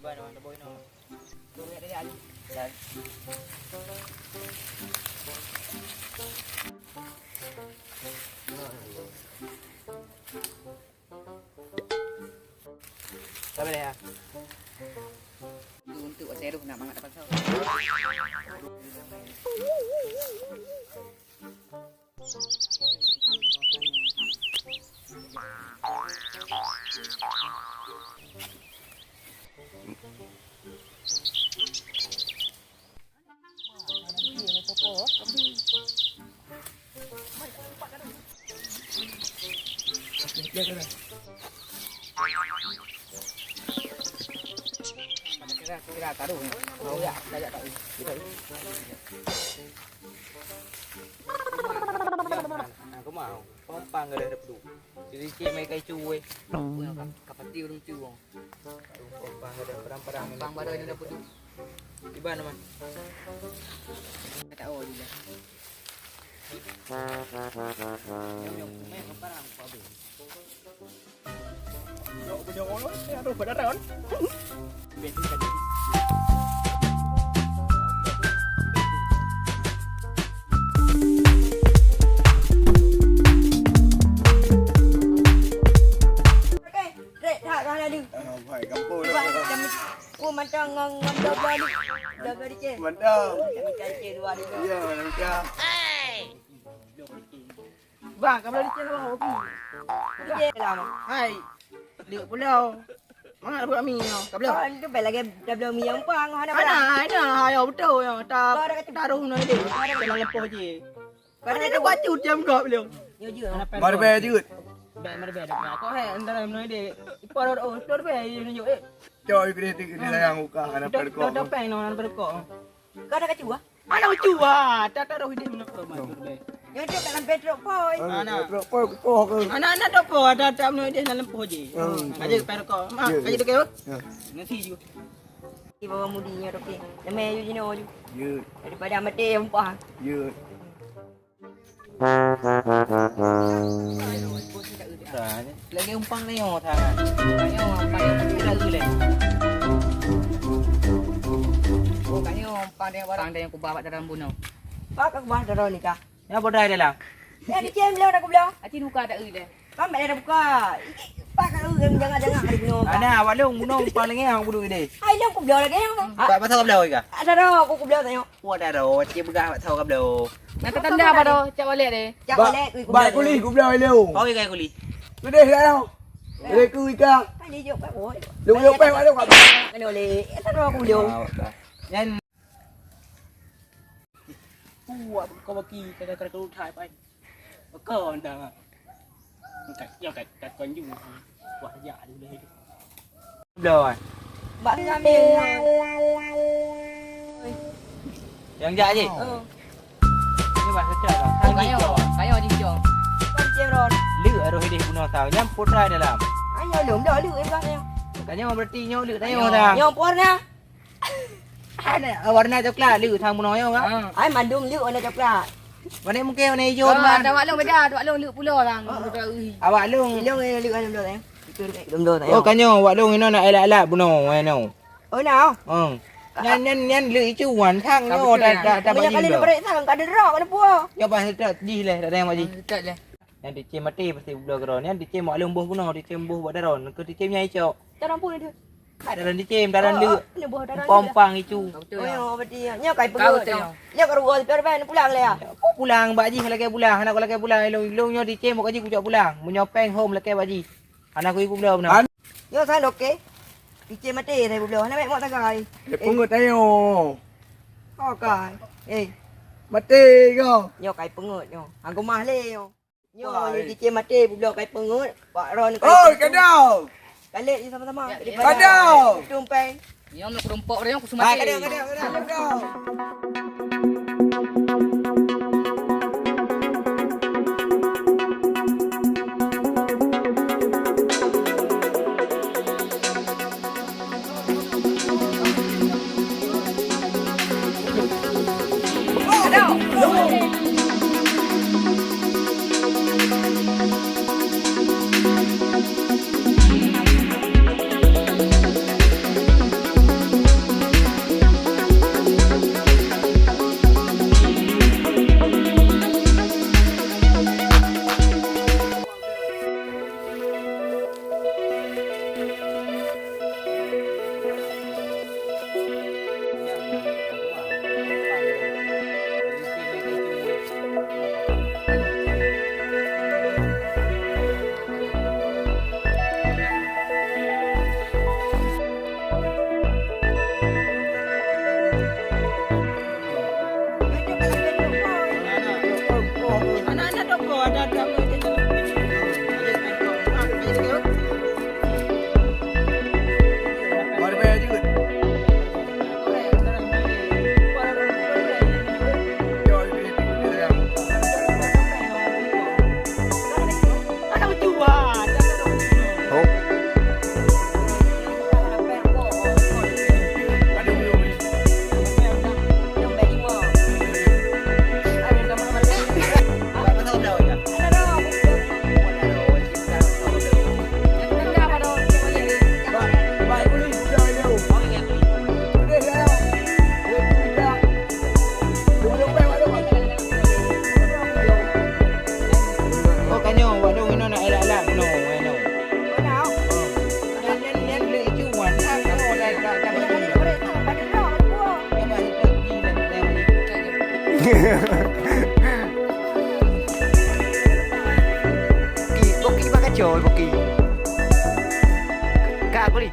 ba naman na boy no. Dali dali. Dali. Sabi na ya. Untuk zero nak mangat dapat tahu. Kira taruh ya. Oh ya, saya tak tahu. Kita. Aku mau. Pompang ada pedu. Jadi cik mai kai cuwe. Kapan tiu dong cuwe. Pompang ada perang-perang. Pompang baru ini ada pedu. Di mana man? Tak tahu juga. Yang main perang apa be? Yo punya orang, aduh beneran. Betul kan. Phải kampung. Macam ngam-ngam ni. Jaga di je. Mantap. Kami cari dua ni. Ya, mantap. Bang, kamu di channel apa? Je lama. Hai. Lihat pulau. Mana buat mi no? Kau Kau ni tu lagi double mi yang pang ada Ada, ayo betul ya. Taruh no dia. Dalam lepoh je. Kau ada baju jam kau belum? Yo je. Mari bayar juga. Baik mari bayar dah. Kau hai antara no dia. Ipar tor bayar ni yo. Coy, kita sayang muka anak perko. Dah peng no anak perko. Kau ada kacau ah? Ada lucu ah. Tak taruh hidup nak kau masuk baik. Yang tu dalam petrol boy. Anak-anak tu po ada tak no dia dalam poh je. Aja perko. Mak, aja tu kau. Nasi juga. Di bawah mudinya tu pin. Nama you je no. Ya, Daripada mati yang pang. ya. Lagi umpang ni yo tangan. Kayo umpang yang lagi le. Oh kayo umpang dia barang dia yang ku bawa dalam bunau. Pak aku bah darah ni kah? Ya bodai dalam. Di cem belau dah aku belau. Aci luka tak le. Pak mak dah buka. Pak kalau jangan-jangan hari bunau. Ada walung bunau umpang lagi yang budu ide. Ai long aku belau lagi. Pak pasal kau belau ke? Ada dah aku belau tengok. Oh ada dah. Cik begah tak tahu kau belau. Nak tanda apa dah? Cak balik deh. Cak balik Baik kulit ku belah leo. Kau ikai kuli. Sudah dah tau. Dia ku ikan. Ni jok pak boy. Lu pay mak lu kat. Kena oleh. Ada aku belau. Yan. Kau bagi kadang-kadang kauถ่ายไป Kau dah. Kat kau ju. Wah ya đi đây. Rồi. Bạn kami. Yang dạ gì? Như bạn sẽ chờ rồi. Kayo đi trường. Con cem rồi. Lựa rồi đi puno tao nhắm put ra để làm. Ai nhau lượm đỡ lượm em ra theo. Cả nhau berarti nhau lựa tay nhau ta. Nhau pon nha. Warna coklat lựa thang puno nhau kan? Ai mandung lượm ada coklat. Warna mungkin warna hijau kan. Ada waklong beda, ada waklong luk pulau orang. Awak lung. Lượm lượm đỡ em. Lượm đỡ Oh kanyo waklong ini nak elak-elak puno ano. Ôi nào? Nyan lựa cuan thang nhau dah Banyak kali dia berik sang tak ada rak ada puah. Ya bah di leh dah yang maji. Tak lah. Yang dicem mati pasti budak keron. Yang dicem waklong buh puno dicem buh buat daron. Ke dicem nyai cok. Tak rampu dia. Ada daran dicem daran lựa. Ni buah darah. Pompang itu. Betul. Oh berarti nya kai pengut. Nya kerual perban pulang le ah. Kau pulang baji lagi pulang. Anak kau lagi pulang. Long nyo dicem mau kaji ku cok pulang. Munyo peng home lagi baji. Anak ku ibu belum nak. Yo sang okey. Dicem mati saya belum. Nak mak tak kai. Pungut ayo. Kau kai. Mati kau. Nyo kai pengut nyo. Aku mah le nyo. Nyo dicem mati belum kai pengut. Pak Ron kai. Oh, kadau. Kalik je sama-sama. Kadau. Tumpeng. Yang nak kerompok dia aku semati. Kadau. Boki bakal coy boki. Kak aku ni.